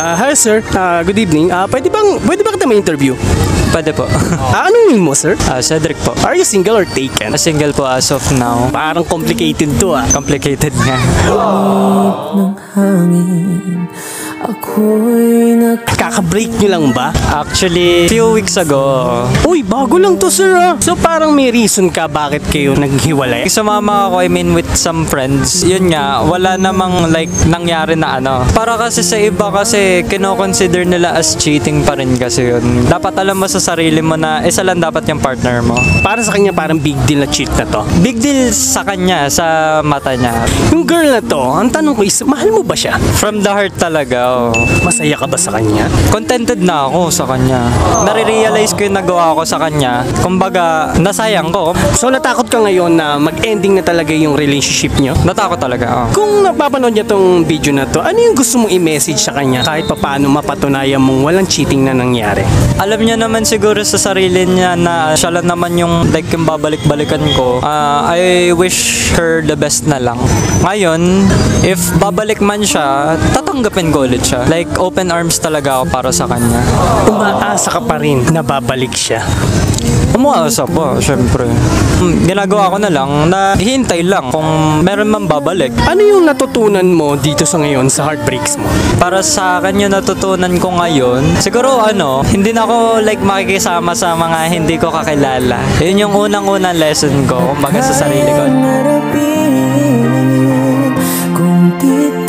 Hi sir, good evening. Pwede ba kita may interview? Pwede po. Anong name mo sir? Cedric po. Are you single or taken? Single po as of now. Parang complicated to Complicated nga. ng hangin, ako'y Kaka-break nyo lang ba? Actually, few weeks ago, Uy, bago lang to sir So parang may reason ka bakit kayo naghiwalay? sumama ako, with some friends. Yun nga, wala namang nangyari na ano. Para kasi sa iba kasi, kino-consider nila as cheating pa rin kasi yun. Dapat alam mo sa sarili mo na isa lang dapat yung partner mo. Para sa kanya parang big deal na cheat na to. Big deal sa kanya, sa mata niya. Yung girl na to, ang tanong ko is, mahal mo ba siya? From the heart talaga, oh. Masaya ka ba sa kanya? Contented na ako sa kanya. Nare-realize ko yung nagawa ko sa kanya. Kumbaga, nasayang ko. So natakot ka ngayon na mag-ending na talaga yung relationship nyo? Natakot talaga, oh. Kung napapanood niya tong video na to, ano yung gusto mong i-message sa kanya kahit papaano mapatunayan mong walang cheating na nangyari? Alam niya naman siguro sa sarili niya na siya lang naman yung yung babalik-balikan ko. I wish her the best na lang. Ngayon, if babalik man siya, tatanggapin ko ulit siya. Open arms talaga ako para sa kanya. Umaasa ka pa rin na babalik siya. Umuasa po, syempre. Ginagawa ko na lang na hihintay lang kung meron man babalik. Ano yung natutunan mo dito sa ngayon sa heartbreaks mo? Para sa akin yung natutunan ko ngayon, siguro hindi na ako makikisama sa mga hindi ko kakilala. Yun yung unang-unang lesson ko, kumbaga sa sarili ko. kung di